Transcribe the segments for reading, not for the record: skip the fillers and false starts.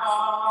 Hare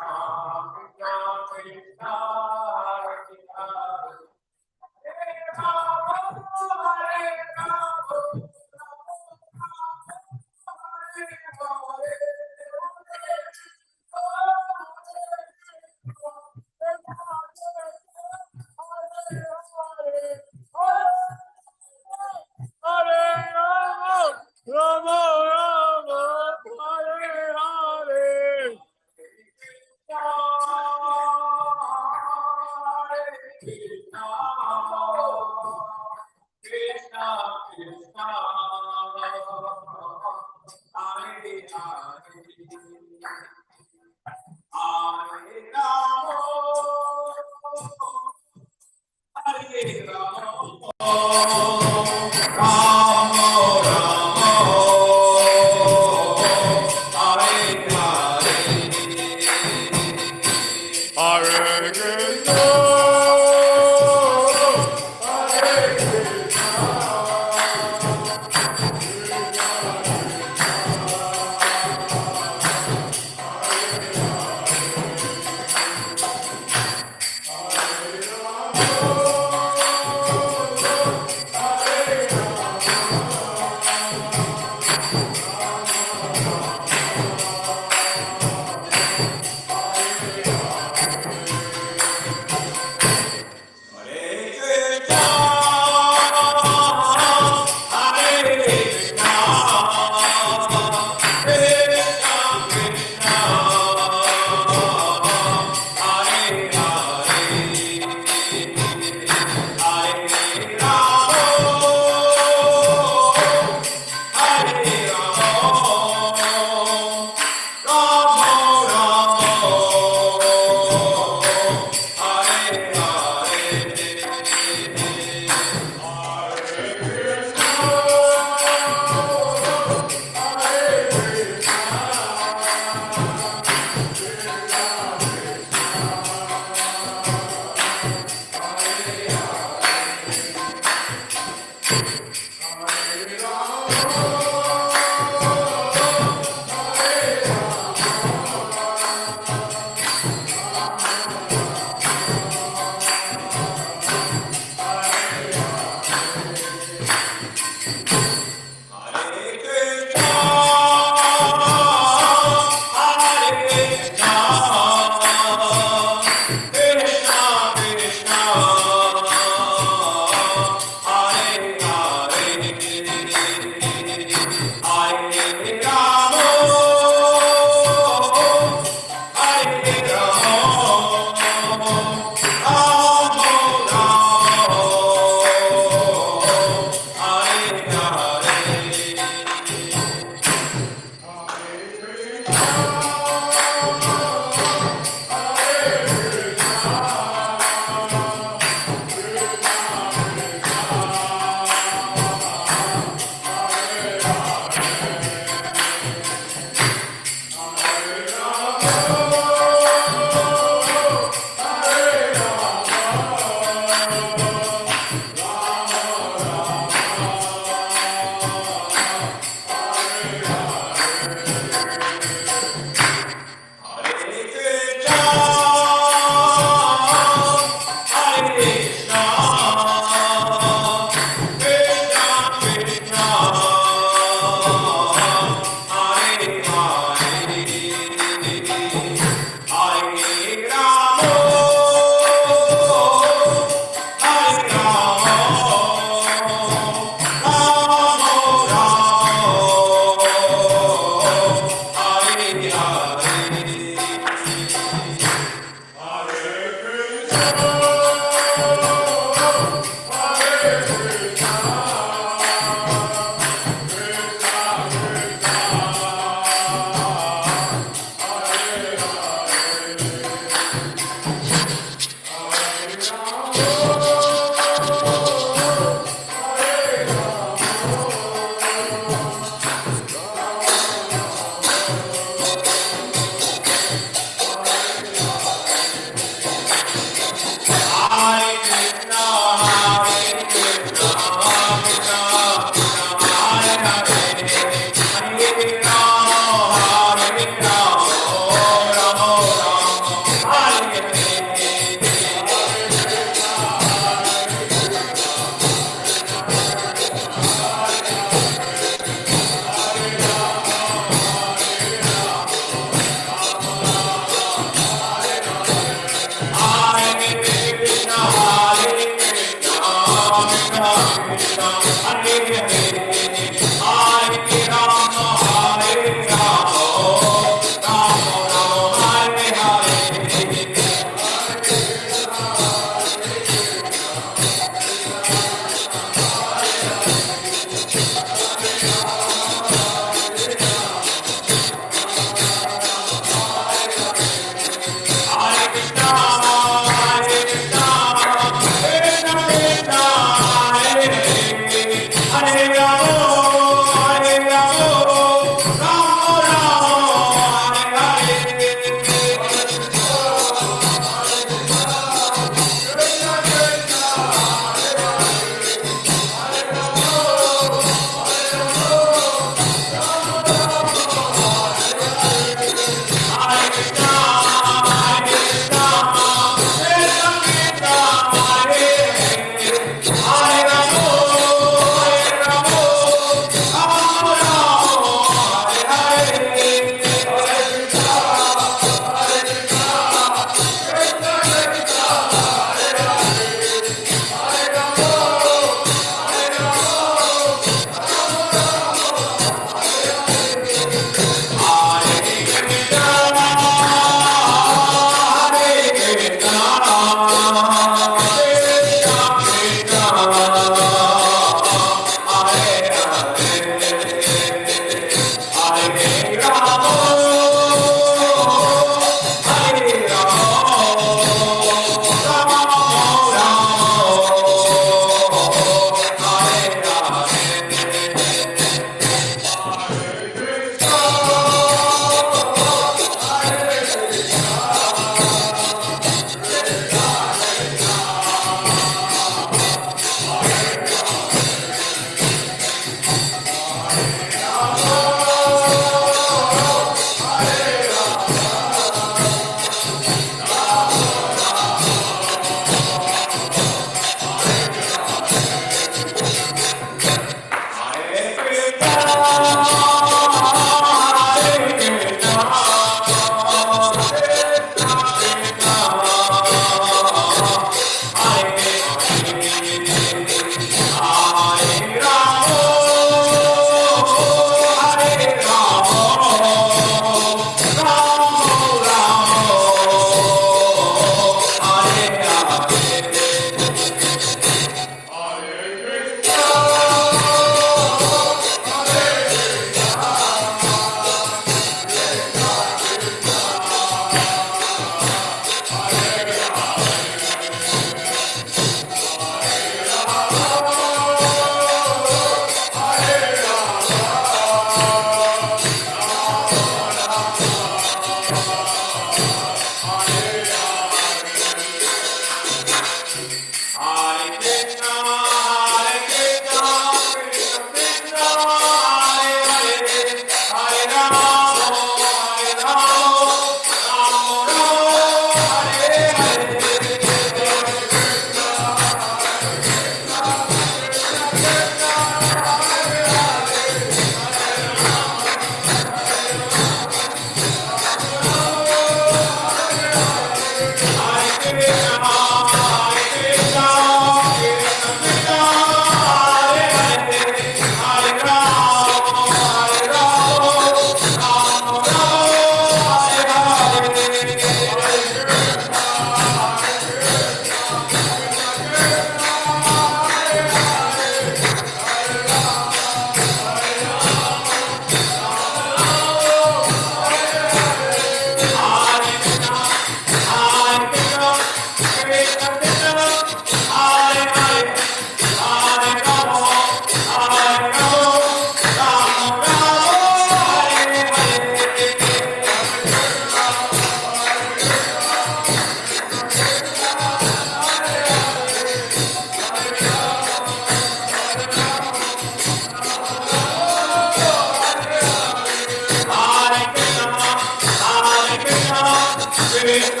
Hare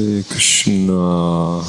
Hare Krishna.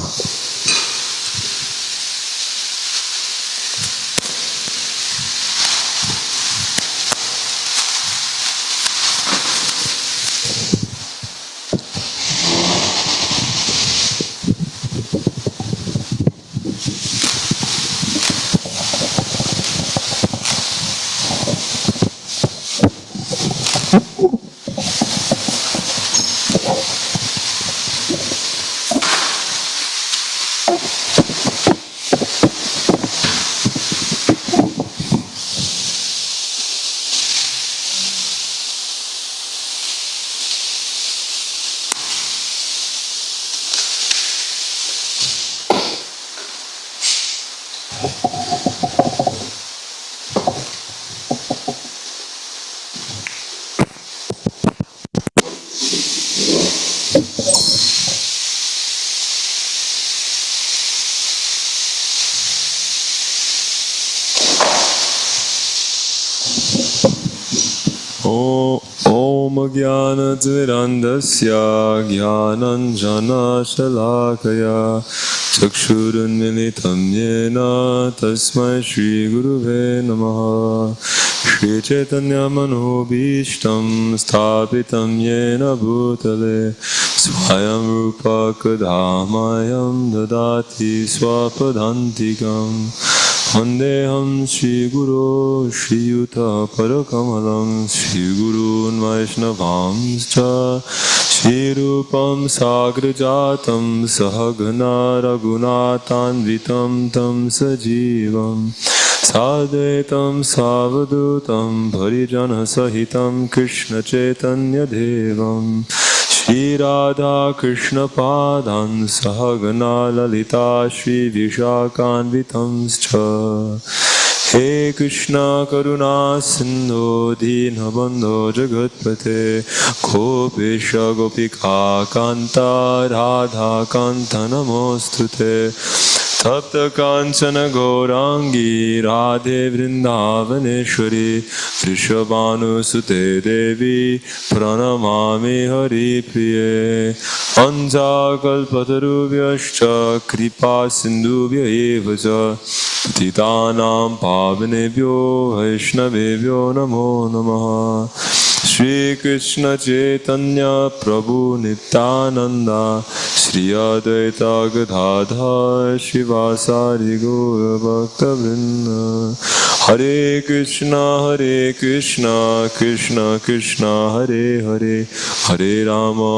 Om Jnanadvirandasya Jnananjana Shalakaya Chakshurunmilitam Yena Tasmai Shri Guruve Namaha Shri Chaitanya Manobhishtam Sthapitam Yena Bhutale Swayam Rupa Kadhamayam Dadati Swapadantikam Vandeham Shri Guru Shri Yuta Parakamalam Shri Gurun Vaishnavamscha Shri Rupam Sagrajatam Sahagana Raghunatanvitam Tam Sajivam Sadvetam Savadutam Parijana Sahitam Krishna Chaitanya Devam Shri Radha Krishna Padan Sahagana Lalita Shri Vishakanvitamscha He Krishna Karuna Sindhu Dinabandho Jagatpate Gopesha Gopika Kanta Radha Kanta Namostute Tapta Kanchana Gaurangi Radhe Vrindavaneshwari Vrishabhanu Sute Devi Pranamami Hari Priye Anja Kalpatarubhyascha Kripa Sindhubhya Evacha Patitanam Pavanebhyo Vaishnavebhyo Namo Namaha Shri Krishna Chaitanya Prabhu Nityananda Shri Advaita Gadadhar Shivasari Gaura Bhakta Vrinda Hare Krishna Krishna Krishna Hare Hare Hare Rama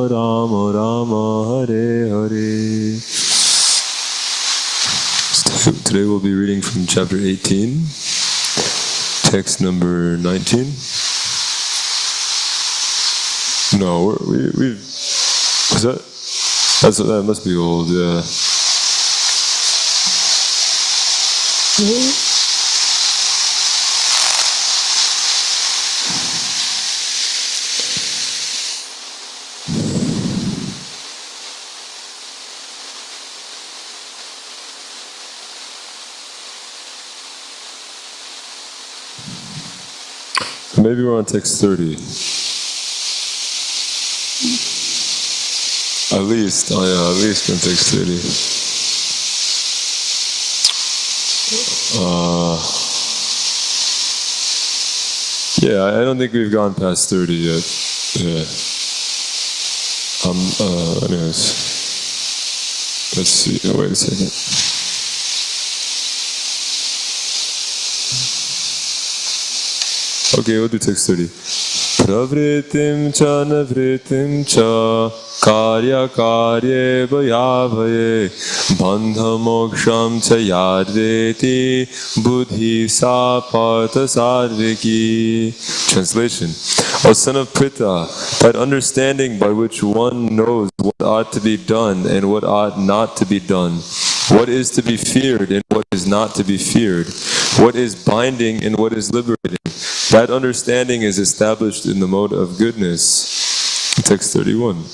Rama Rama Hare Hare. Today we'll be reading from chapter 18, text number 19. No, we've that must be old, yeah. Maybe we're on text 30. At least on text 30. Yeah, I don't think we've gone past 30 yet. Yeah. Anyways. Let's see. Oh, wait a second. Okay, we'll do text 30. Pravritim cha navritim cha karya karye bhayabhaye bandha moksham cha yadveti buddhi sa partha sarviki. Translation. O son of Pritha, that understanding by which one knows what ought to be done and what ought not to be done, what is to be feared and what is not to be feared, what is binding and what is liberating, that understanding is established in the mode of goodness. Text 31.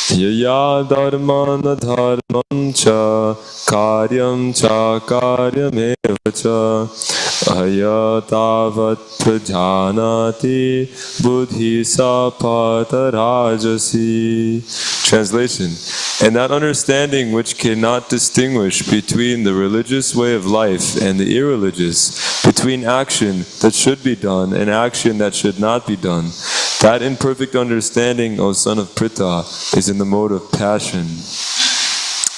Yaya dharmana dharmam cha karyam eva cha ayatavat prajanati buddhi sa partha rajasi. Translation. And that understanding which cannot distinguish between the religious way of life and the irreligious, between action that should be done and action that should not be done, that imperfect understanding, O son of Pritha, is in the mode of passion.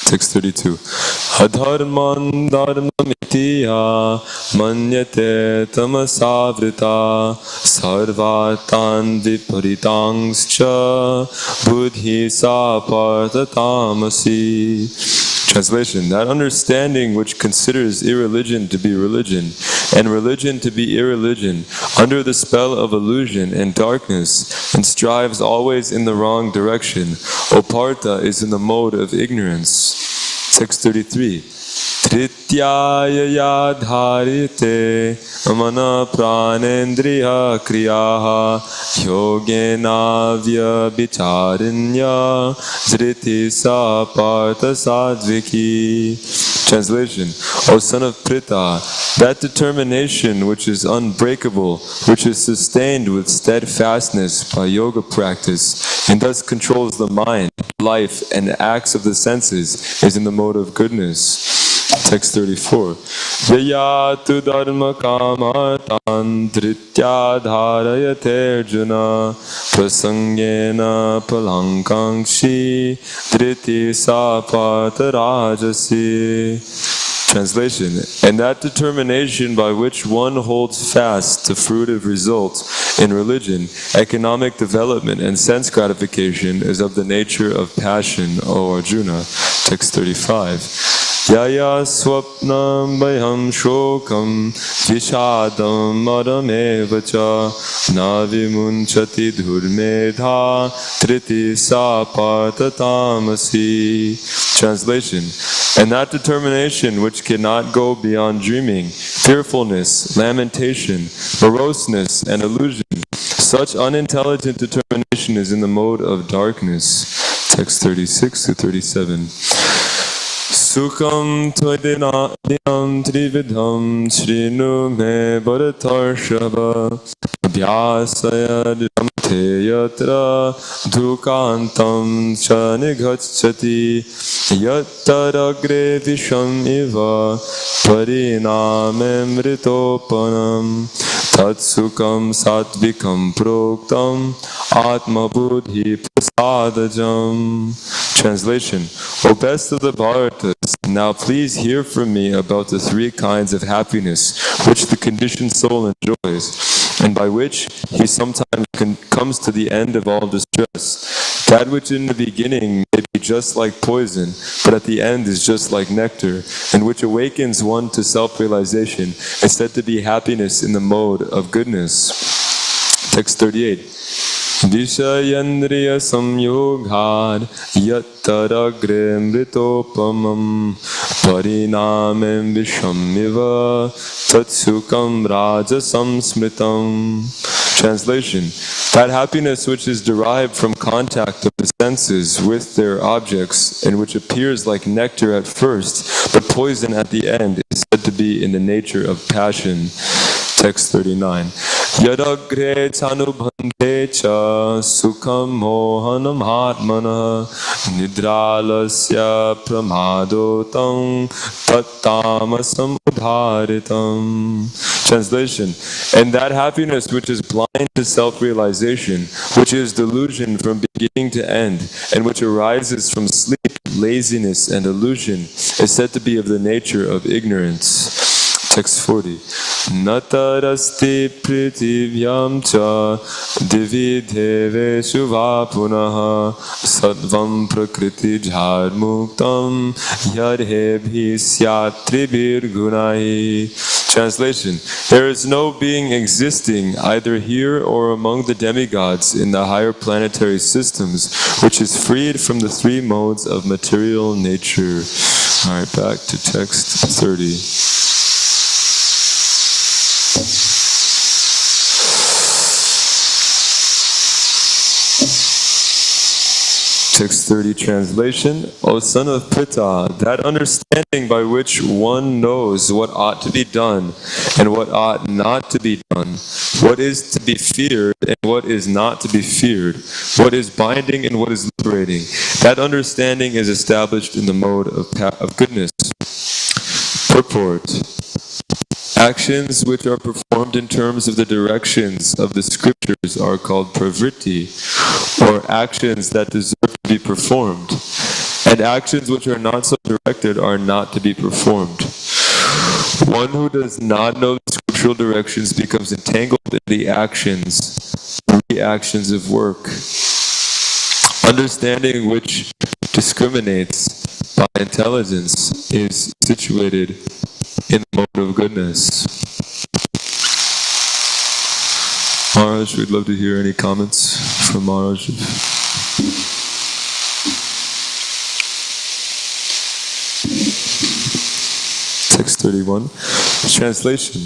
Text 32. Adharman dharmamitiya manyate tamasavrita sarvatan viparitangscha buddhi sa partha tamasi. Translation. That understanding which considers irreligion to be religion and religion to be irreligion under the spell of illusion and darkness and strives always in the wrong direction, O Partha, is in the mode of ignorance. Text 33. Trityaya yadharite mana pranendriya kriyaha yogena vyabhicarinya dhriti sa partha sadviki. Translation: O son of Pritha, that determination which is unbreakable, which is sustained with steadfastness by yoga practice, and thus controls the mind, life, and acts of the senses, is in the mode of goodness. Text 34. Yayatu dharma kamatan tritya dharayate arjuna prasangena palankangshi driti sapata rajasi. Translation: and that determination by which one holds fast to fruitive results in religion, economic development, and sense gratification is of the nature of passion, O Arjuna. Text 35. Yaya swapnam bayam shokam vishadam madamevacha navimunchati dhurmedha triti sapatatamasi. Translation: and that determination which cannot go beyond dreaming, fearfulness, lamentation, moroseness, and illusion, such unintelligent determination is in the mode of darkness. Text 36 to 37. Sukham tvaidinam trividham shrinu me bharatarshava vyasaya ramte yatra dukantam cha nigacchati yattaragre visham iva parinamem ritopanam tatsukam satvikam proktam atma buddhi prasadajam. Translation: O best of the Bharatas, now please hear from me about the three kinds of happiness which the conditioned soul enjoys, and by which he sometimes comes to the end of all distress. That which in the beginning may be just like poison, but at the end is just like nectar, and which awakens one to self-realization, is said to be happiness in the mode of goodness. Text 38. Vishayandriya samyogad yattaragre mritopamam parinamem vishamiva tatsukam rajasam smritam. Translation: that happiness which is derived from contact of the senses with their objects, and which appears like nectar at first, but poison at the end, is said to be in the nature of passion. Text 39. Yadagre chanubhande cha sukham mohanam atmana nidralasya pramadotam tattamasam udharitam. Translation: and that happiness which is blind to self-realization, which is delusion from beginning to end, and which arises from sleep, laziness, and illusion, is said to be of the nature of ignorance. Text 40. Natarasti pritivyam cha dividheveshu vapunaha sattvam prakriti jharmuktam yadhebhi syatribir gunai. Translation: there is no being existing either here or among the demigods in the higher planetary systems which is freed from the three modes of material nature. Alright, back to text 30. Text 30 translation: O son of Pritha, that understanding by which one knows what ought to be done and what ought not to be done, what is to be feared and what is not to be feared, what is binding and what is liberating, that understanding is established in the mode of goodness. Purport: actions which are performed in terms of the directions of the scriptures are called pravritti, or actions that deserve to be performed, and actions which are not so directed are not to be performed. One who does not know the scriptural directions becomes entangled in the reactions of work. Understanding which discriminates by intelligence is situated in the mode of goodness. Maharaj, we'd love to hear any comments from Maharaj. Text 31. Translation: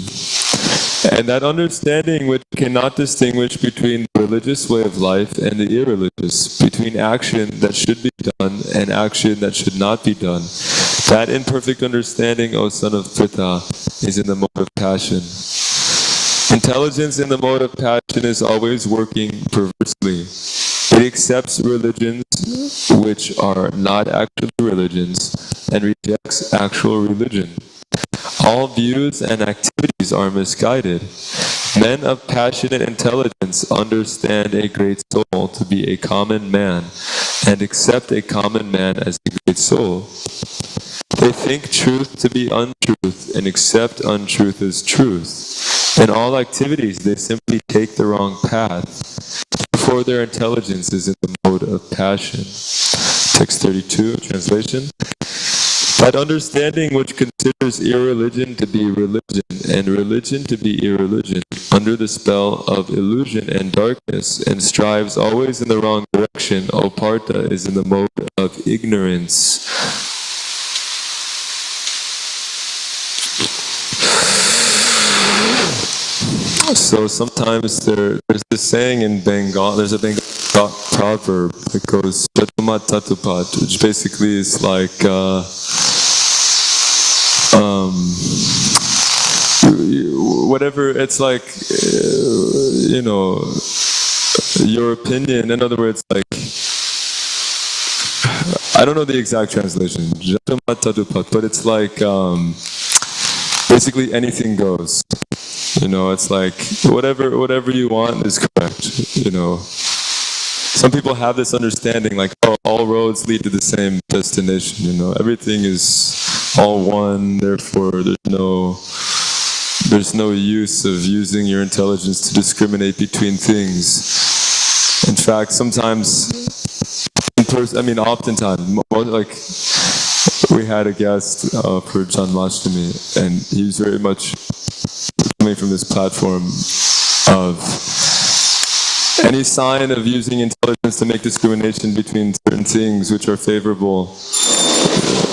and that understanding which cannot distinguish between the religious way of life and the irreligious, between action that should be done and action that should not be done, That imperfect understanding, O son of Pritha, is in the mode of passion. Intelligence in the mode of passion is always working perversely. It accepts religions which are not actually religions and rejects actual religion. All views and activities are misguided. Men of passionate intelligence understand a great soul to be a common man and accept a common man as a great soul. They think truth to be untruth and accept untruth as truth. In all activities, they simply take the wrong path. Therefore, their intelligence is in the mode of passion. Text 32, translation. That understanding which considers irreligion to be religion and religion to be irreligion under the spell of illusion and darkness and strives always in the wrong direction, O Partha, is in the mode of ignorance. So sometimes there's this saying in Bengal, there's a Bengal proverb that goes Chatumat Tatupat, which basically is like whatever, it's like your opinion. In other words, like, I don't know the exact translation, Chatumat Tatupat, but it's like basically anything goes. It's like whatever you want is correct. Some people have this understanding, like, oh, all roads lead to the same destination. Everything is all one. Therefore, there's no use of using your intelligence to discriminate between things. In fact, sometimes, oftentimes, like, we had a guest for Janmashtami, and he was very much coming from this platform of any sign of using intelligence to make discrimination between certain things which are favorable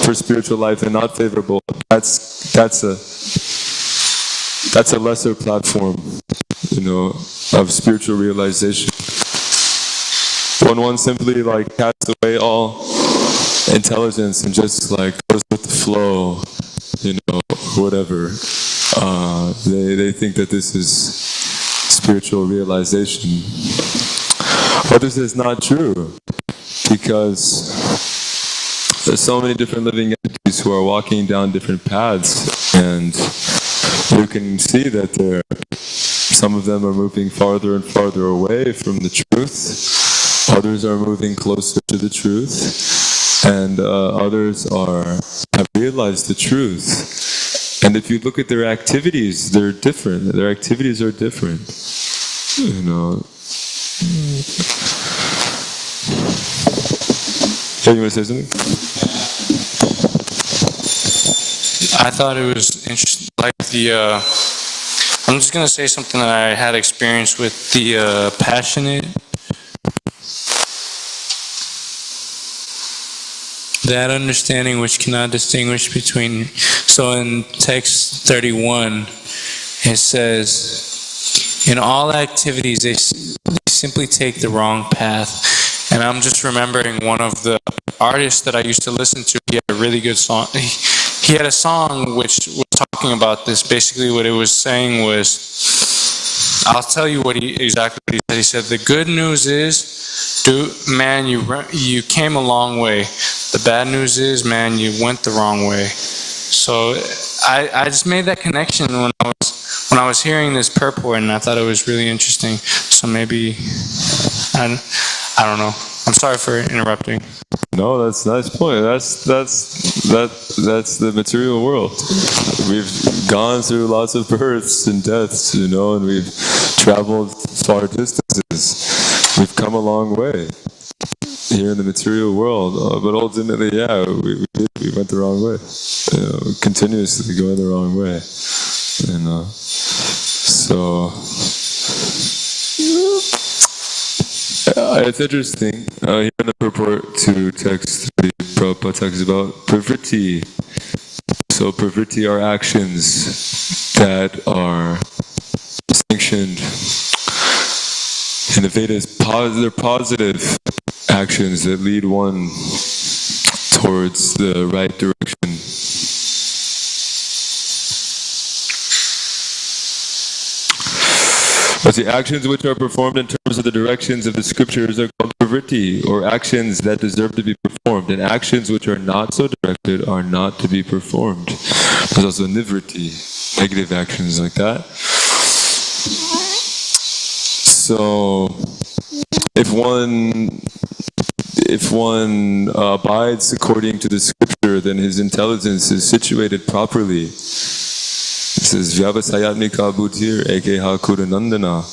for spiritual life and not favorable. That's a lesser platform, of spiritual realization. When one simply like casts away all intelligence and just like goes with the flow, whatever. They think that this is spiritual realization. But this is not true, because there's so many different living entities who are walking down different paths, and you can see that some of them are moving farther and farther away from the truth, others are moving closer to the truth, and others have realized the truth. And if you look at their activities, they're different. Their activities are different. Hey, you want to say something? I thought it was interesting, like I'm just going to say something that I had experience with the passionate. That understanding which cannot distinguish between, so in text 31, it says, in all activities they simply take the wrong path. And I'm just remembering one of the artists that I used to listen to. He had a really good song. He had a song which was talking about this. Basically what it was saying was, I'll tell you exactly what he said. He said, the good news is, man, you came a long way. The bad news is, man, you went the wrong way. So I just made that connection when I was hearing this purport, and I thought it was really interesting. So maybe I don't know. I'm sorry for interrupting. No, that's a nice point. That's the material world. We've gone through lots of births and deaths, and we've traveled far distances. We've come a long way here in the material world, but ultimately, yeah, we went the wrong way. Continuously going the wrong way. So it's interesting. Here in the purport to text 3, Prabhupada talks about pravriti. So pravriti are actions that are sanctioned in the Vedas. They're positive actions that lead one towards the right direction. But the actions which are performed in terms of the directions of the scriptures are called pravritti, or actions that deserve to be performed, and actions which are not so directed are not to be performed. There's also nivritti, negative actions like that. So, if one abides according to the scripture, then his intelligence is situated properly. It says, Vyavasayatmika buddhir ekeha kuranandana.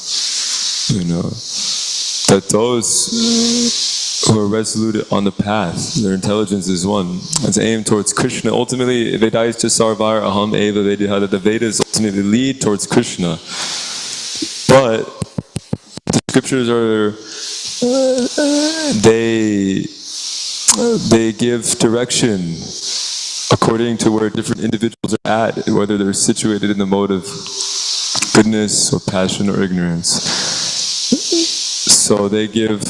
That those who are resolute on the path, their intelligence is one. It's aimed towards Krishna. Ultimately, Vedaischa sarvar aham eva vedaha, that the Vedas ultimately lead towards Krishna. But the scriptures they give direction according to where different individuals are at, whether they're situated in the mode of goodness or passion or ignorance. So they give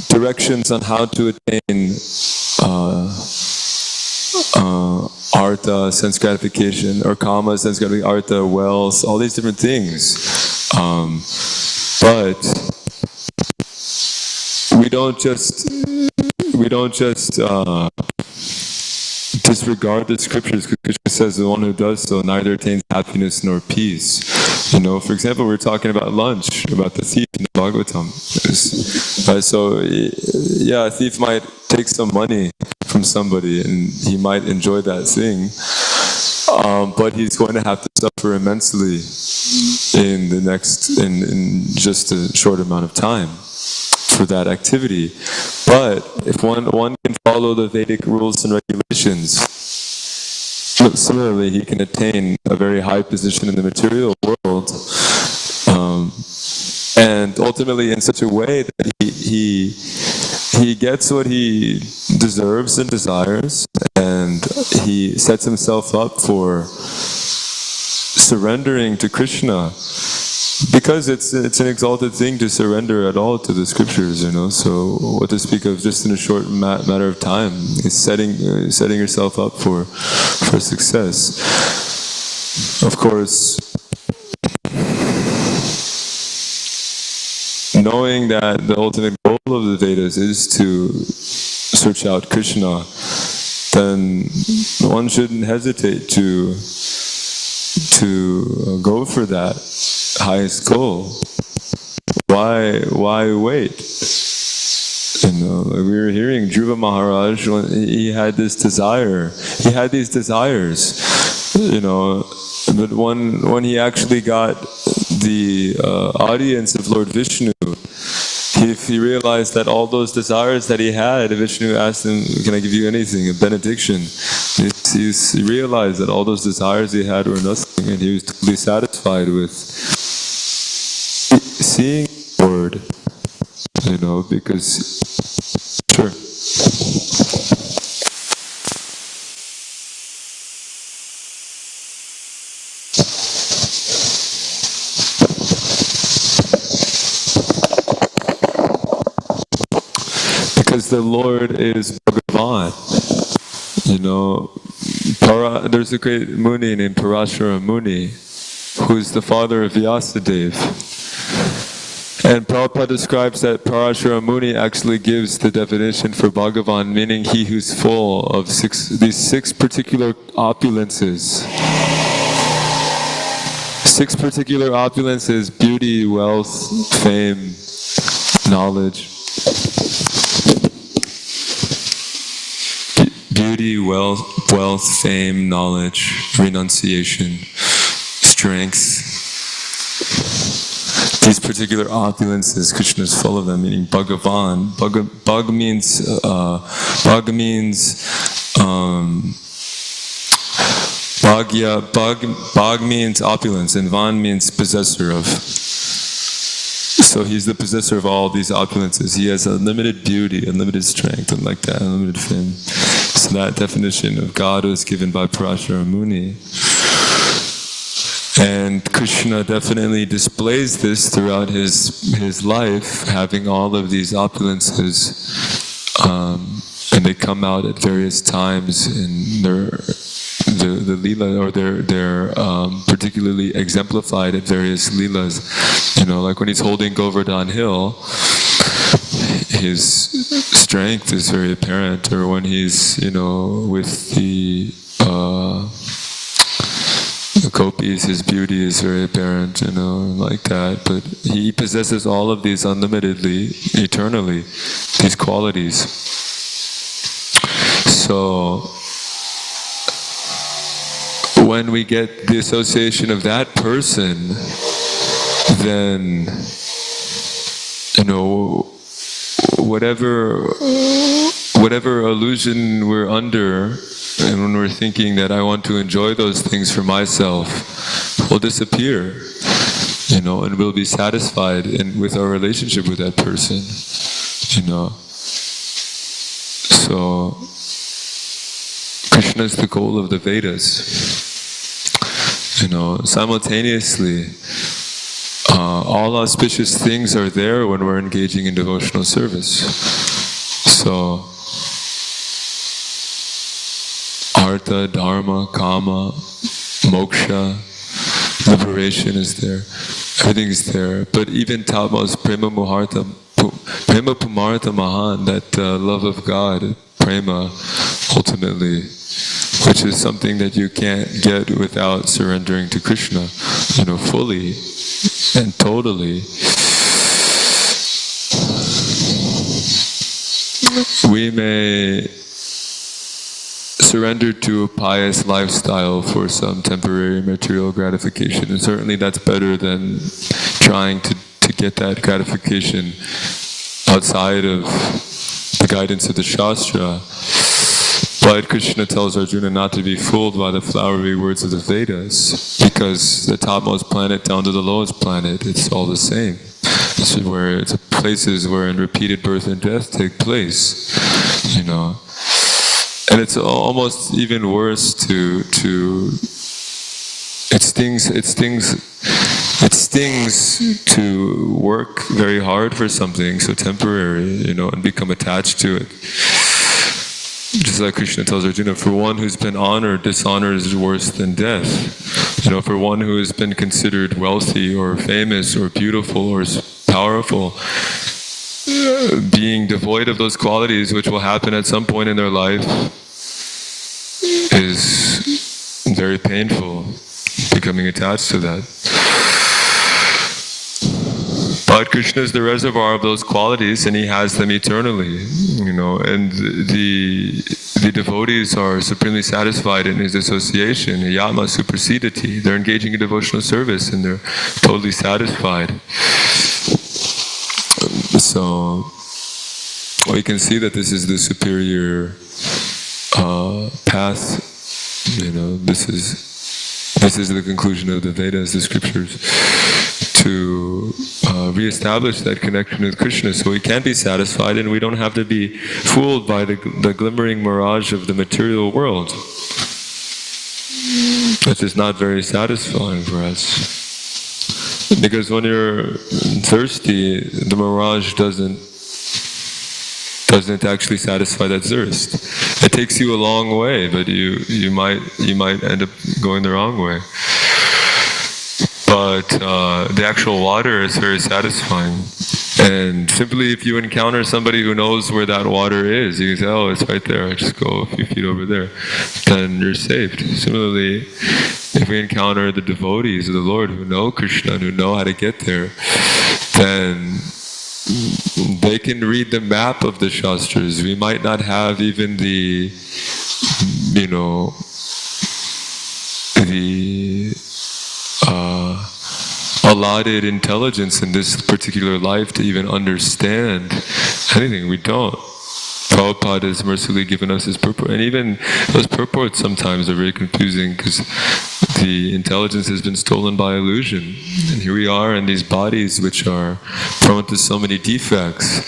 directions on how to attain artha, sense gratification, or kama, sense gratification, artha, wealth, all these different things. But we don't just disregard the scriptures, because Krishna says the one who does so neither attains happiness nor peace. For example, we're talking about lunch, about the thief in the Bhagavatam. So, yeah, a thief might take some money from somebody and he might enjoy that thing, but he's going to have to suffer immensely in just a short amount of time for that activity. But if one can follow the Vedic rules and regulations, similarly he can attain a very high position in the material world, and ultimately in such a way that he gets what he deserves and desires, and he sets himself up for surrendering to Krishna. Because it's an exalted thing to surrender at all to the scriptures, So what to speak of just in a short matter of time is setting yourself up for success. Of course, knowing that the ultimate goal of the Vedas is to search out Krishna, then one shouldn't hesitate to go for that highest goal. Why wait? We were hearing Dhruva Maharaj, he had this desire. He had these desires, but when he actually got the audience of Lord Vishnu, he realized that all those desires that he had, Vishnu asked him, "Can I give you anything? A benediction?" He realized that all those desires he had were nothing, and he was totally satisfied with seeing the Lord, because, sure. Because the Lord is Bhagavan. There's a great Muni named Parashara Muni, who is the father of Vyasadeva. And Prabhupada describes that Parashara Muni actually gives the definition for Bhagavan, meaning he who's full of these six particular opulences. 6 particular opulences: beauty, wealth, fame, knowledge. Beauty, wealth, fame, knowledge, renunciation, strength. These particular opulences, Krishna is full of them, meaning Bhagavan. Bhag means opulence, and Van means possessor of. So he's the possessor of all these opulences. He has unlimited beauty, unlimited strength, and like that, unlimited fame. So that definition of God was given by Parashara Muni. And Krishna definitely displays this throughout his life, having all of these opulences, and and they come out at various times in the lila, or they're particularly exemplified at various leelas. Like when he's holding Govardhan Hill, his strength is very apparent, or when he's with the gopis, his beauty is very apparent, like that. But he possesses all of these unlimitedly, eternally, these qualities. So when we get the association of that person, then whatever illusion we're under, and when we're thinking that I want to enjoy those things for myself, will disappear, and we'll be satisfied with our relationship with that person, So Krishna is the goal of the Vedas. Simultaneously, all auspicious things are there when we're engaging in devotional service. So, Artha, Dharma, Kama, Moksha, liberation is there. Everything is there. But even topmost Prema Pumartha Mahan, that love of God, Prema, ultimately, which is something that you can't get without surrendering to Krishna, fully and totally. We may surrender to a pious lifestyle for some temporary material gratification, and certainly that's better than trying to get that gratification outside of the guidance of the Shastra. But Krishna tells Arjuna not to be fooled by the flowery words of the Vedas, because the topmost planet down to the lowest planet, it's all the same. This is where it's places wherein repeated birth and death take place, And it's almost even worse it stings to work very hard for something so temporary, and become attached to it. Just like Krishna tells Arjuna, for one who's been honored, dishonor is worse than death. For one who has been considered wealthy or famous or beautiful or powerful, being devoid of those qualities which will happen at some point in their life is very painful, becoming attached to that. But Krishna is the reservoir of those qualities, and he has them eternally, and the devotees are supremely satisfied in his association. Yama supersediti. They're engaging in devotional service and they're totally satisfied. So we can see that this is the superior path. This is the conclusion of the Vedas, the scriptures, to re-establish that connection with Krishna, so we can be satisfied and we don't have to be fooled by the glimmering mirage of the material world, which is not very satisfying for us. Because when you're thirsty, the mirage doesn't actually satisfy that thirst. It takes you a long way, but you might end up going the wrong way. But the actual water is very satisfying. And simply if you encounter somebody who knows where that water is, you can say, oh, it's right there, just go a few feet over there, then you're saved. Similarly, if we encounter the devotees of the Lord who know Krishna and who know how to get there, then they can read the map of the Shastras. We might not have even the allotted intelligence in this particular life to even understand anything. We don't. Prabhupada has mercifully given us his purport, and even those purports sometimes are very confusing because the intelligence has been stolen by illusion. And here we are in these bodies which are prone to so many defects,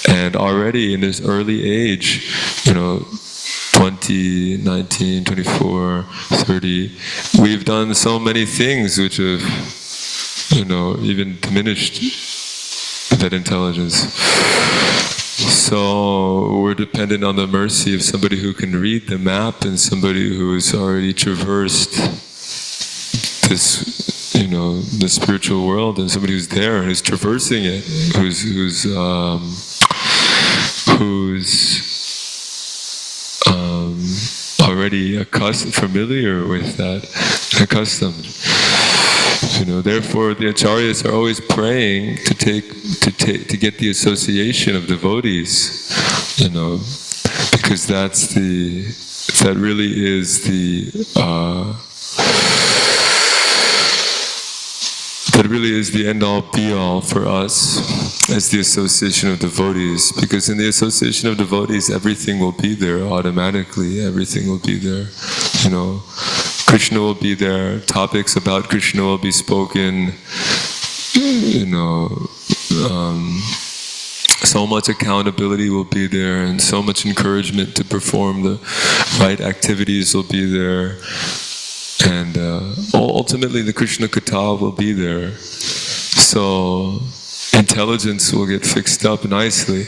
and already in this early age, 20, 19, 24, 30, we've done so many things which have even diminished that intelligence. So we're dependent on the mercy of somebody who can read the map and somebody who has already traversed this, the spiritual world, and somebody who's there and who's traversing it, who's already familiar with that, accustomed. Therefore, the acharyas are always praying to get the association of devotees, because that really is the end-all, be-all for us, as the association of devotees. Because in the association of devotees, everything will be there automatically. Everything will be there. Krishna will be there. Topics about Krishna will be spoken. So much accountability will be there, and so much encouragement to perform the right activities will be there. And ultimately the Krishna Katha will be there. So intelligence will get fixed up nicely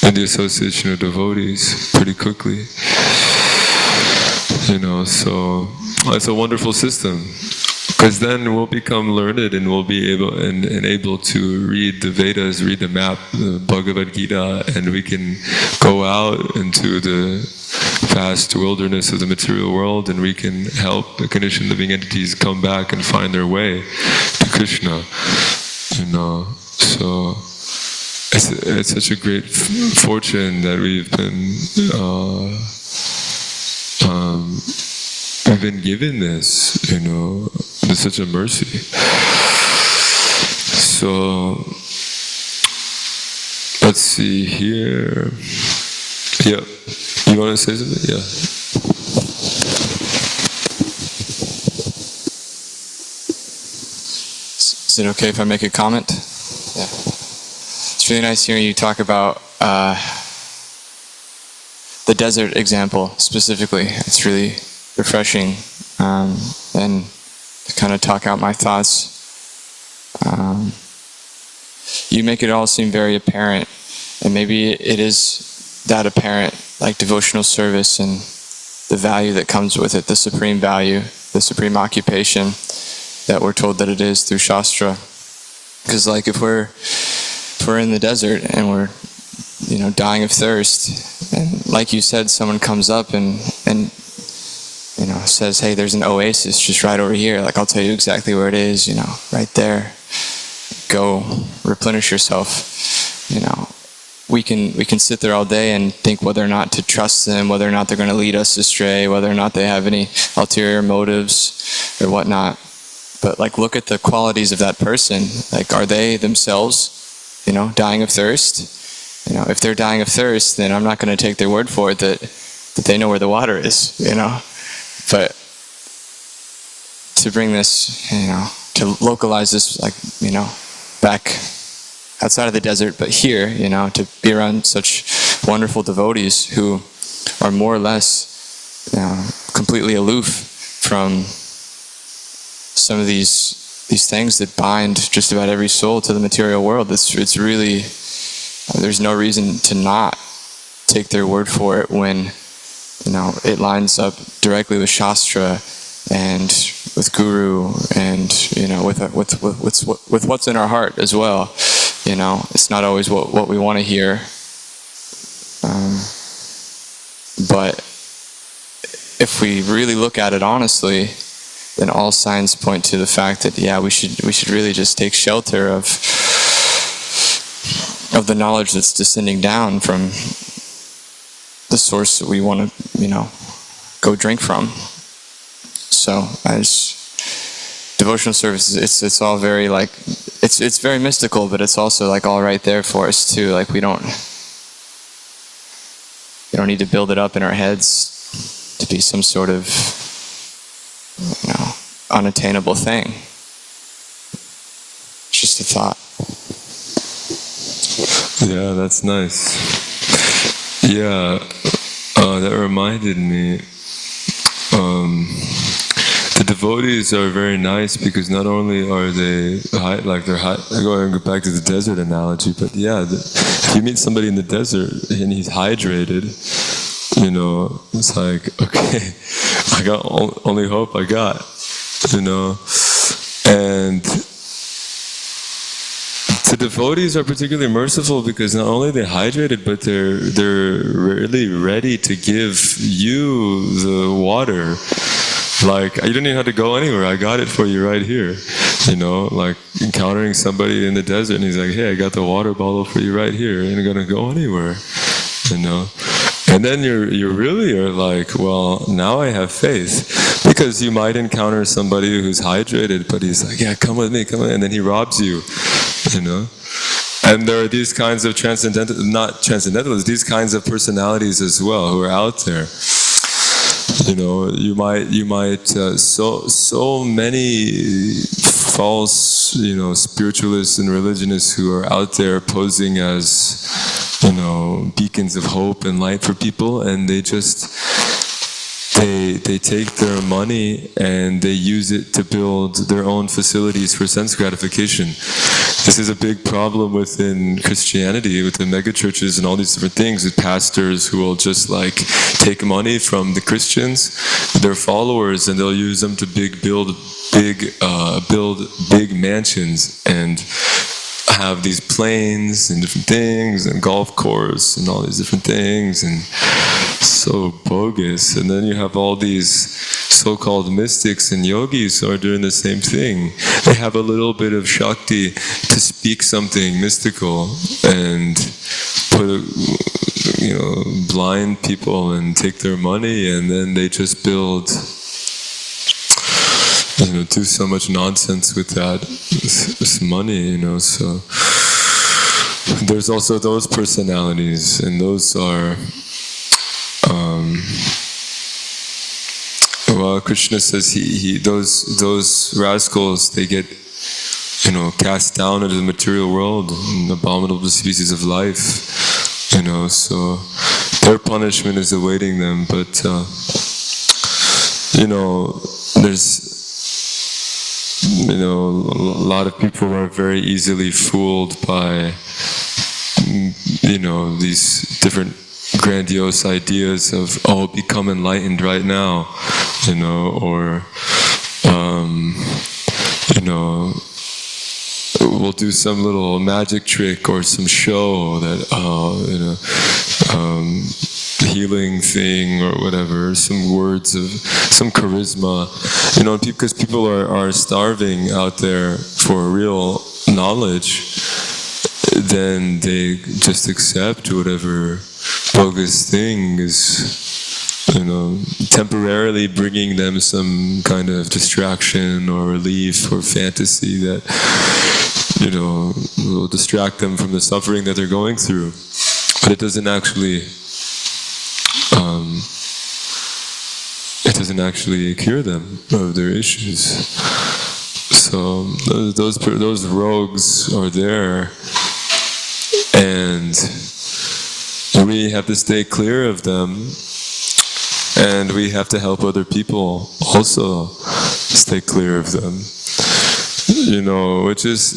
in the association of devotees pretty quickly. So it's a wonderful system. Because then we'll become learned and we'll be able to read the Vedas, read the map, the Bhagavad Gita, and we can go out into the vast wilderness of the material world, and we can help the conditioned living entities come back and find their way to Krishna. So it's such a great fortune that we've been given this, there's such a mercy. So let's see here. Yeah, you want to say something? Yeah. Is it okay if I make a comment? Yeah. It's really nice hearing you talk about the desert example specifically. It's really refreshing, and to kind of talk out my thoughts. You make it all seem very apparent, and maybe it is that apparent, like devotional service and the value that comes with it, the supreme value, the supreme occupation that we're told that it is through Shastra. Because like if we're in the desert and we're dying of thirst, and like you said, someone comes up and says, hey, there's an oasis just right over here, like I'll tell you exactly where it is, right there, go replenish yourself. We can sit there all day and think whether or not to trust them, whether or not they're going to lead us astray, whether or not they have any ulterior motives or whatnot. But like, look at the qualities of that person. Like, are they themselves, dying of thirst? If they're dying of thirst, then I'm not going to take their word for it that they know where the water is, But to bring this, to localize this, like, back outside of the desert, but here, to be around such wonderful devotees who are more or less completely aloof from some of these things that bind just about every soul to the material world. It's really, there's no reason to not take their word for it when it lines up directly with Shastra and with Guru and with what's in our heart as well. It's not always what we want to hear, but if we really look at it honestly, then all signs point to the fact that we should really just take shelter of the knowledge that's descending down from the source that we want to, go drink from. So as devotional service, it's all very like, it's very mystical, but it's also like all right there for us too. Like we don't need to build it up in our heads to be some sort of, unattainable thing. It's just a thought. Yeah, that's nice. Yeah, that reminded me. The devotees are very nice because not only are they going back to the desert analogy, but yeah, if you meet somebody in the desert and he's hydrated, you know, it's like, okay, I got only hope I got, you know. And the devotees are particularly merciful because not only they're hydrated, but they're really ready to give you the water. Like, you don't even have to go anywhere. I got it for you right here. You know, like encountering somebody in the desert and he's like, hey, I got the water bottle for you right here. You ain't gonna go anywhere. You know. And then you really are like, well, now I have faith. Because you might encounter somebody who's hydrated, but he's like, yeah, come with me, and then he robs you, you know. And there are these kinds of not transcendentalists, these kinds of personalities as well who are out there. You know, you might so many false, you know, spiritualists and religionists who are out there posing as, you know, beacons of hope and light for people, and they take their money and they use it to build their own facilities for sense gratification. This is a big problem within Christianity, with the megachurches and all these different things, with pastors who will just like take money from the Christians, their followers, and they'll use them to build big mansions and have these planes and different things and golf course and all these different things, and so bogus. And then you have all these so-called mystics and yogis who are doing the same thing. They have a little bit of Shakti to speak something mystical and blind people and take their money, and then they just build, do so much nonsense with this money, So there's also those personalities, and those are, Krishna says those rascals, they get, cast down into the material world, in abominable species of life, so their punishment is awaiting them. But there's a lot of people are very easily fooled by these different grandiose ideas of, become enlightened right now, or we'll do some little magic trick or some show that healing thing or whatever, some words of some charisma, because people are starving out there for real knowledge, then they just accept whatever bogus thing is, temporarily bringing them some kind of distraction or relief or fantasy that, will distract them from the suffering that they're going through. But it doesn't actually cure them of their issues. So those rogues are there, and we have to stay clear of them, and we have to help other people also stay clear of them. Which is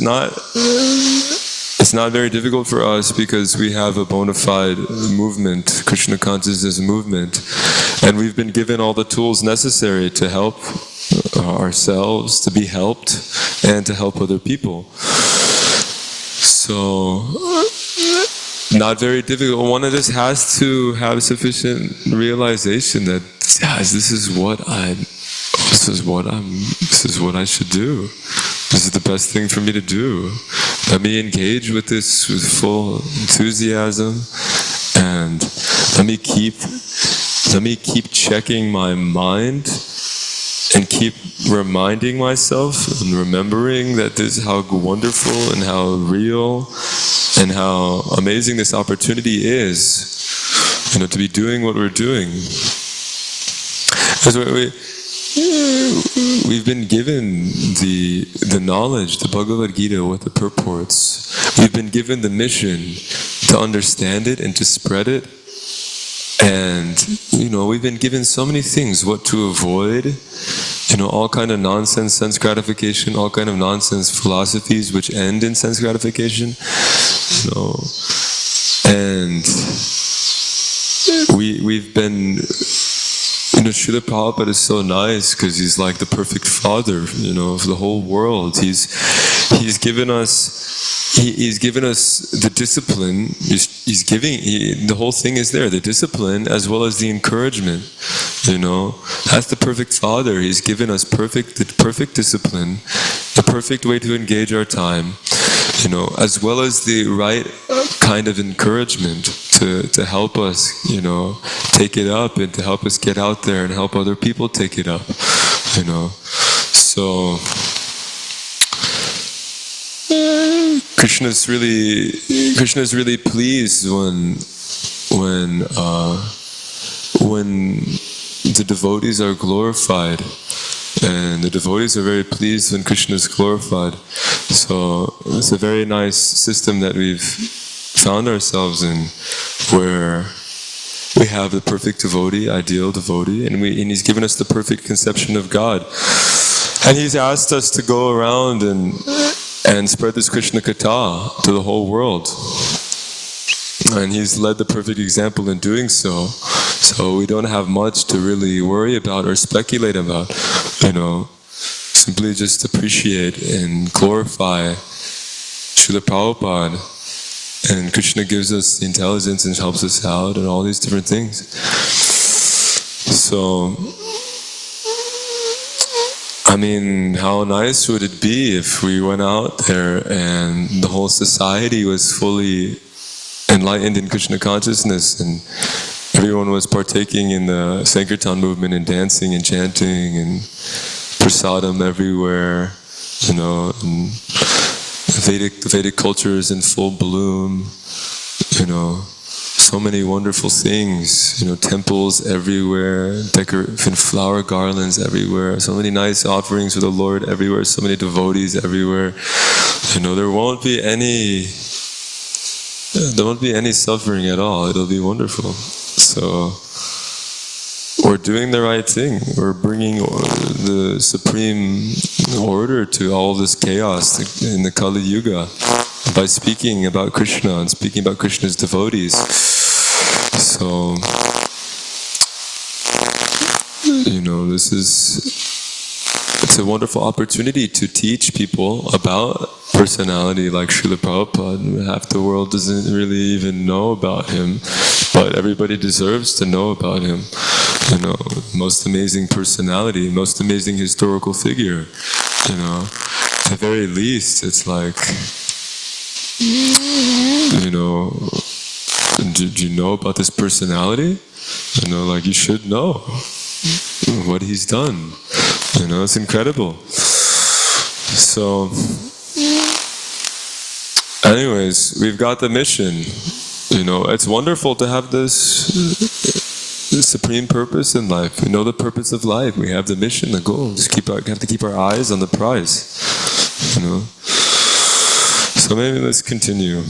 it's not very difficult for us because we have a bona fide movement, Krishna consciousness movement, and we've been given all the tools necessary to help ourselves, to be helped, and to help other people. So, not very difficult. One just has to have sufficient realization that, this is what I should do. This is the best thing for me to do. Let me engage with this with full enthusiasm, and let me keep checking my mind and keep reminding myself and remembering that this is how wonderful and how real and how amazing this opportunity is, to be doing what we're doing. That's what we've been given the knowledge, the Bhagavad Gita with the purports. We've been given the mission to understand it and to spread it, And, we've been given so many things, what to avoid, all kind of nonsense sense gratification, all kind of nonsense philosophies which end in sense gratification, and we've been, Srila Prabhupada is so nice because he's like the perfect father, of the whole world. He's given us the discipline. The whole thing is there, the discipline as well as the encouragement. That's the perfect father. He's given us the perfect discipline, the perfect way to engage our time, as well as the right kind of encouragement to help us, take it up, and to help us get out there and help other people take it up, So Krishna's really pleased when the devotees are glorified. And the devotees are very pleased when Krishna is glorified. So it's a very nice system that we've found ourselves in, where we have the perfect devotee, ideal devotee, and he's given us the perfect conception of God. And he's asked us to go around and spread this Krishna Katha to the whole world. And he's led the perfect example in doing so. So we don't have much to really worry about or speculate about, Simply just appreciate and glorify Srila Prabhupada. And Krishna gives us the intelligence and helps us out and all these different things. So, how nice would it be if we went out there and the whole society was fully enlightened in Krishna consciousness, and everyone was partaking in the Sankirtan movement and dancing and chanting and prasadam everywhere, and the Vedic culture is in full bloom, so many wonderful things, temples everywhere, and flower garlands everywhere, so many nice offerings for the Lord everywhere, so many devotees everywhere. There won't be any suffering at all. It'll be wonderful. So we're doing the right thing. We're bringing the supreme order to all this chaos in the Kali Yuga by speaking about Krishna and speaking about Krishna's devotees. So, it's a wonderful opportunity to teach people about personality like Srila Prabhupada. Half the world doesn't really even know about him, but everybody deserves to know about him. Most amazing personality, most amazing historical figure. At the very least, it's like, do you know about this personality? You should know what he's done. It's incredible. So, anyways, we've got the mission. It's wonderful to have this supreme purpose in life. We know the purpose of life. We have the mission, the goal. Just have to keep our eyes on the prize. So maybe let's continue.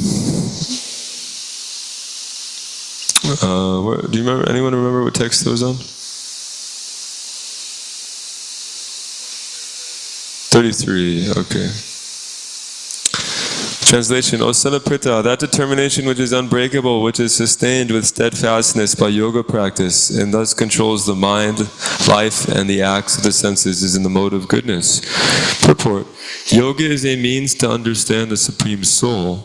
Do you remember? Anyone remember what text that was on? 33. Okay. Translation: O son of Pritha, that determination which is unbreakable, which is sustained with steadfastness by yoga practice, and thus controls the mind, life, and the acts of the senses, is in the mode of goodness. Purport: Yoga is a means to understand the Supreme Soul.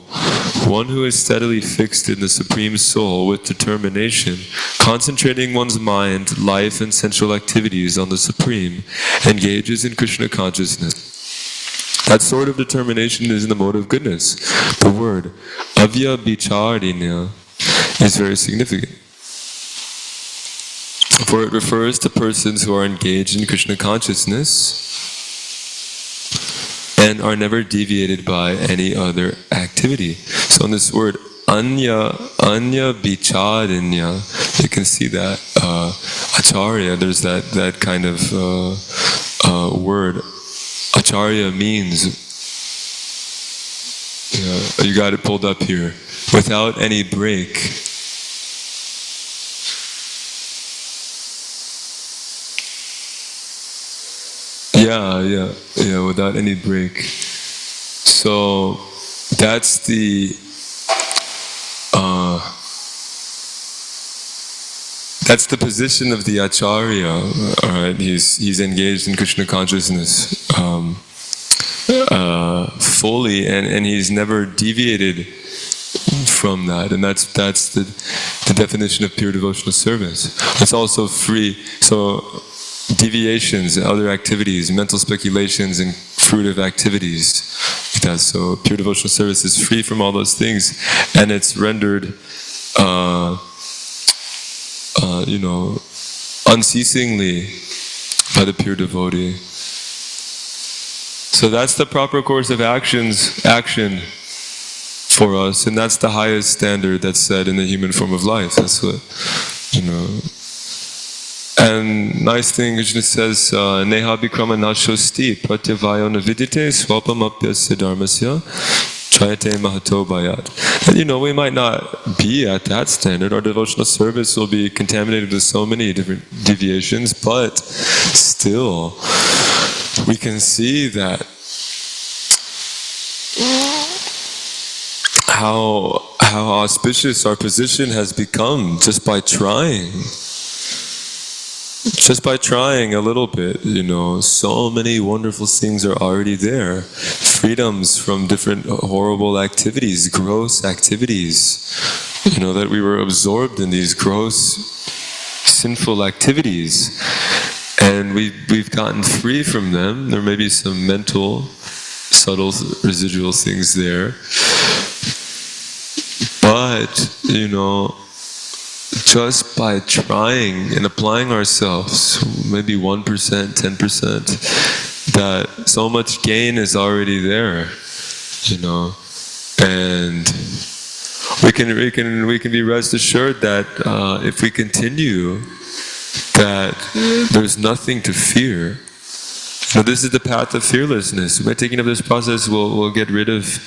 One who is steadily fixed in the Supreme Soul with determination, concentrating one's mind, life, and sensual activities on the Supreme, engages in Krishna consciousness. That sort of determination is in the mode of goodness. The word avyabhicharinya is very significant, for it refers to persons who are engaged in Krishna consciousness and are never deviated by any other activity. So in this word bhicharinya, you can see that acharya, there's that kind of word. Acharya means, you got it pulled up here, without any break. Yeah, without any break. So that's the position of the Acharya. All right, he's engaged in Krishna consciousness fully, and he's never deviated from that, and that's the definition of pure devotional service. It's also free. So deviations, other activities, mental speculations, and fruitive activities. That's so pure devotional service is free from all those things, and it's rendered, unceasingly by the pure devotee. So that's the proper course of action for us, and that's the highest standard that's set in the human form of life. That's what, And nice thing, Krishna says, Neha Bikrama Nashosti Pratyavayo Navidite Swapam Apyasya Dharmasya Chayate Mahato Bhayat. And we might not be at that standard. Our devotional service will be contaminated with so many different deviations, but still, we can see that how auspicious our position has become just by trying. Just by trying a little bit, so many wonderful things are already there. Freedoms from different horrible activities, gross activities. That we were absorbed in these gross, sinful activities. And we've gotten free from them. There may be some mental, subtle, residual things there. But, just by trying and applying ourselves, maybe 1%, 10%, that so much gain is already there, and we can be rest assured that if we continue, that there's nothing to fear. This is the path of fearlessness. By taking up this process, we'll get rid of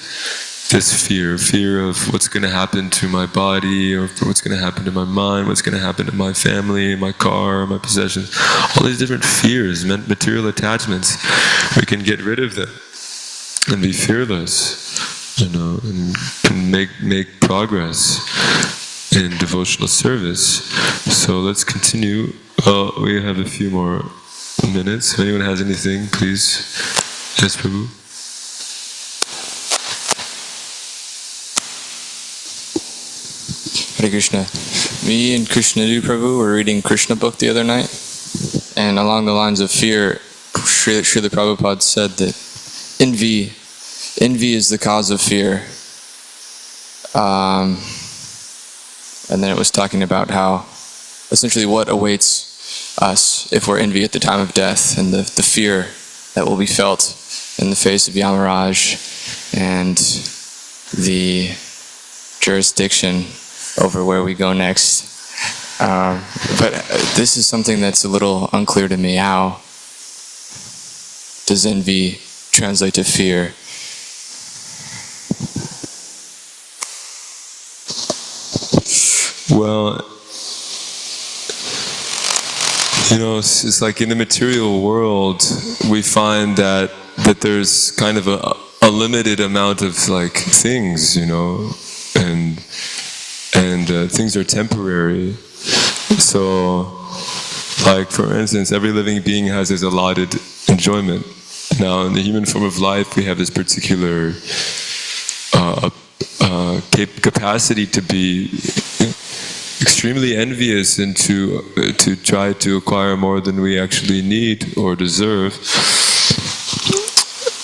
this fear of what's going to happen to my body, or what's going to happen to my mind, what's going to happen to my family, my car, my possessions. All these different fears, material attachments, we can get rid of them and be fearless, and make progress in devotional service. So let's continue. We have a few more minutes. If anyone has anything, please. Yes, Prabhu. Hare Krishna. Me and Krishna Prabhu were reading Krishna book the other night, and along the lines of fear, Srila Prabhupada said that envy is the cause of fear. And then it was talking about how essentially what awaits us if we're envy at the time of death, and the fear that will be felt in the face of Yamaraj, and the jurisdiction over where we go next. But this is something that's a little unclear to me. How does envy translate to fear? Well, it's like in the material world, we find that there's kind of a limited amount of things, and things are temporary. So, for instance, every living being has his allotted enjoyment. Now, in the human form of life, we have this particular capacity to be extremely envious and to try to acquire more than we actually need or deserve.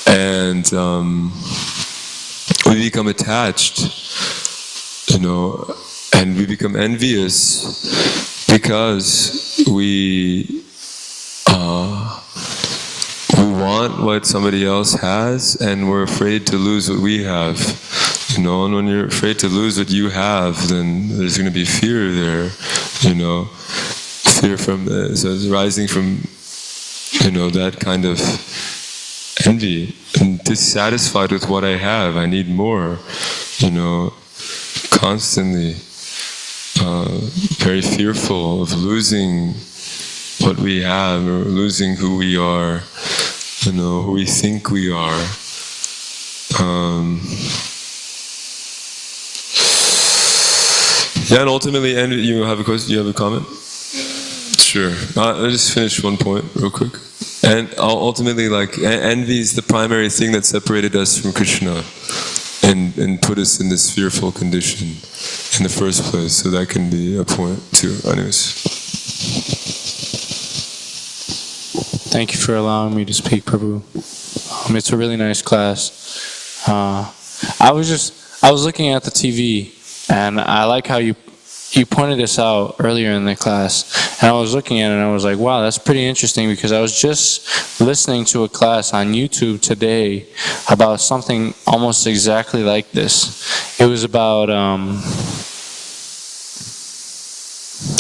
And we become attached, and we become envious because we want what somebody else has, and we're afraid to lose what we have. And when you're afraid to lose what you have, then there's going to be fear there. Fear so it's rising from that kind of envy. I'm dissatisfied with what I have. I need more. Constantly very fearful of losing what we have or losing who we are. who we think we are. Yeah, and ultimately, envy. You have a question? You have a comment? Sure. I'll just finish one point real quick. And ultimately, like, envy is the primary thing that separated us from Krishna and put us in this fearful condition in the first place. So that can be a point too. Anyways. Thank you for allowing me to speak, Prabhu. It's a really nice class. I was looking at the TV, and I like how you pointed this out earlier in the class, and I was looking at it and I was like, wow, that's pretty interesting, because I was just listening to a class on YouTube today about something almost exactly like this. It was about,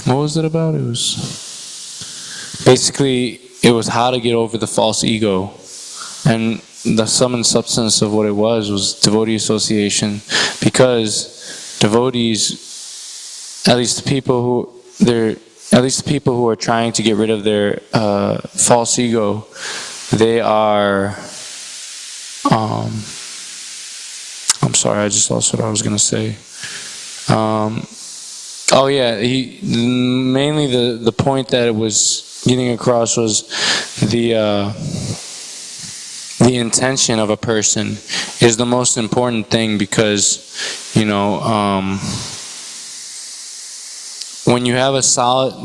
what was it about? It was basically, it was how to get over the false ego. And the sum and substance of what it was devotee association, because devotees, at least the people who are trying to get rid of their false ego, they are. I'm sorry, I just lost what I was going to say. Oh yeah, mainly the point that it was getting across was the intention of a person is the most important thing, because when you have a solid,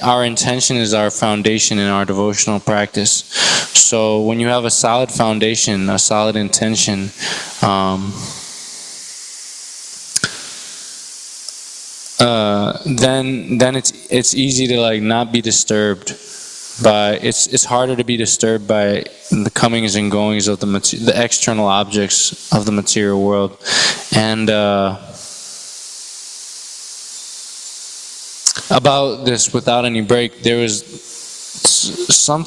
our intention is our foundation in our devotional practice. So when you have a solid foundation, a solid intention, then it's easy to like not be disturbed by. It's harder to be disturbed by the comings and goings of the external objects of the material world, and. About this, without any break, there was some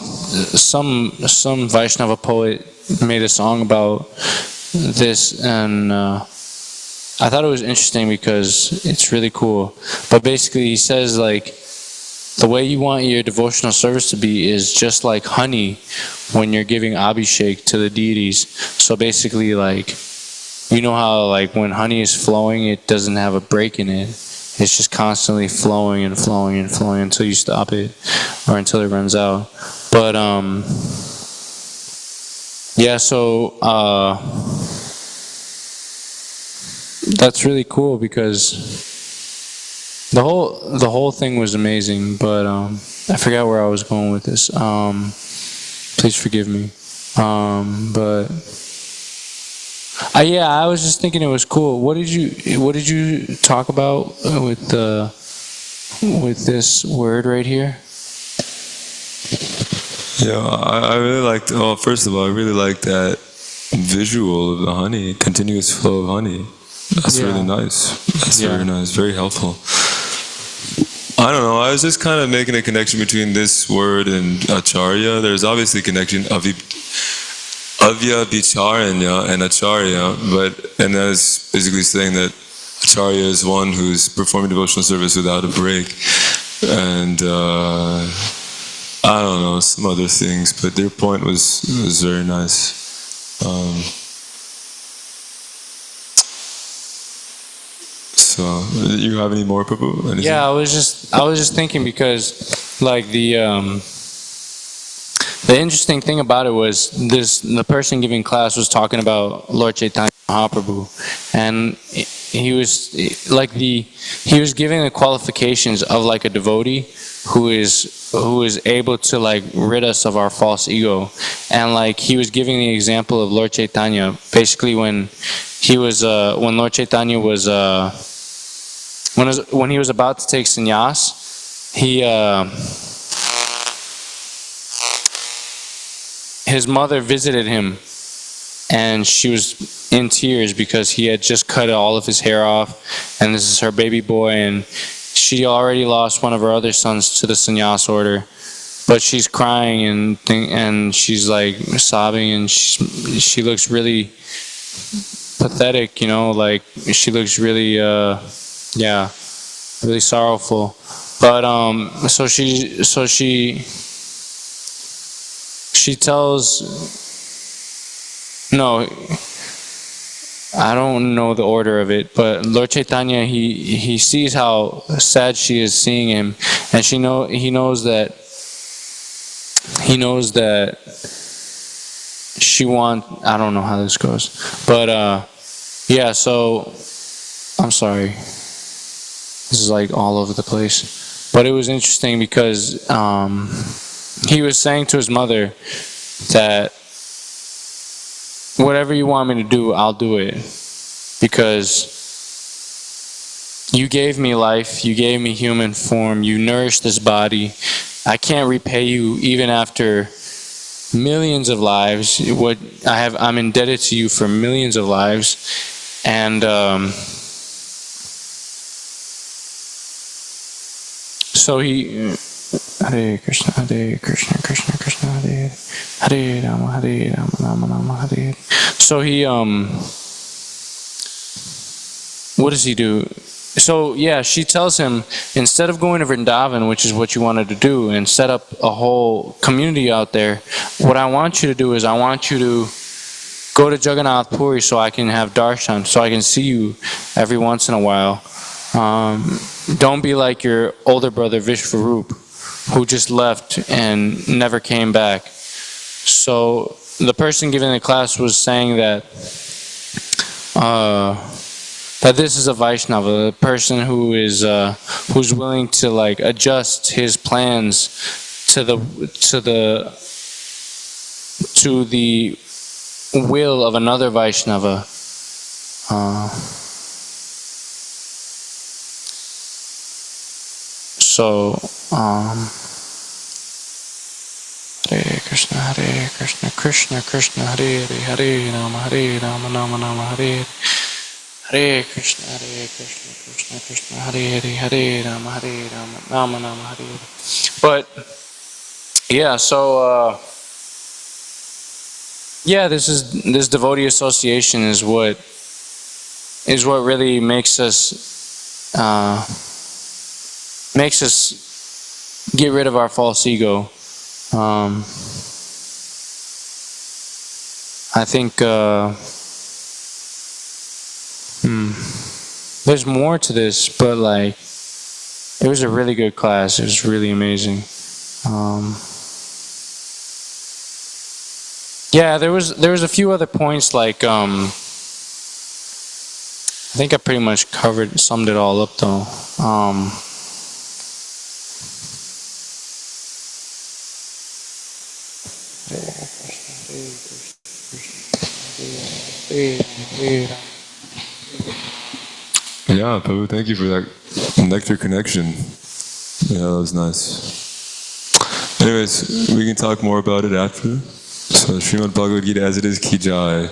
Vaishnava poet made a song about this, and I thought it was interesting because it's really cool. But basically, he says like the way you want your devotional service to be is just like honey when you're giving abhishek to the deities. So basically, like how like when honey is flowing, it doesn't have a break in it. It's just constantly flowing and flowing and flowing until you stop it, or until it runs out. But yeah, so that's really cool, because the whole thing was amazing. But I forgot where I was going with this. Please forgive me. But. Yeah, I was just thinking it was cool. What did you talk about with this word right here? Yeah, I really liked. Well, first of all, I really liked that visual of the honey, continuous flow of honey. That's really nice. That's very nice. Very helpful. I don't know. I was just kind of making a connection between this word and acharya. There's obviously a connection of Avya Vicharanya and Acharya, and that is basically saying that Acharya is one who's performing devotional service without a break, and I don't know, some other things, but their point was very nice. So, you have any more, Prabhu? Anything? Yeah, I was just thinking, because like the interesting thing about it was the person giving class was talking about Lord Chaitanya Mahaprabhu, and he was giving the qualifications of like a devotee who is able to like rid us of our false ego, and like he was giving the example of Lord Chaitanya. Basically, when Lord Chaitanya was when he was about to take sannyas, his mother visited him, and she was in tears because he had just cut all of his hair off, and this is her baby boy, and she already lost one of her other sons to the sannyas order, but she's crying and she's like sobbing, and she looks really pathetic, like she looks really really sorrowful. But so she she tells, no, I don't know the order of it, but Lord Chaitanya, he sees how sad she is seeing him, and he knows that she wants, I don't know how this goes, but yeah, so I'm sorry, this is like all over the place, but it was interesting because he was saying to his mother that whatever you want me to do, I'll do it, because you gave me life, you gave me human form, you nourished this body. I can't repay you even after millions of lives. I'm indebted to you for millions of lives, and so he, Hare Krishna, Hare Krishna, Krishna Krishna, Hare Hare Rama, Hare Rama, Rama Rama, Hare. So he, what does he do? So yeah, she tells him, instead of going to Vrindavan, which is what you wanted to do, and set up a whole community out there, what I want you to do is I want you to go to Jagannath Puri so I can have darshan, so I can see you every once in a while. Don't be like your older brother Vishvarup, who just left and never came back. So the person giving the class was saying that that this is a Vaishnava, a person who is who's willing to like adjust his plans to the will of another Vaishnava. Hare Krishna, Hare Krishna, Krishna Krishna, Hare Hare, Hare Rama, Rama Rama, Hare Hare Krishna, Krishna Krishna, Hare Hare, Hare Rama, Rama Rama, Hare. But yeah, so yeah, this devotee association is what really makes us get rid of our false ego. I think there's more to this, but like it was a really good class. It was really amazing. Yeah, there was a few other points, like I think I pretty much summed it all up though. Yeah, Prabhu, thank you for that nectar connection. Yeah, that was nice. Anyways, we can talk more about it after. So Srimad Bhagavad Gita as it is, ki jai.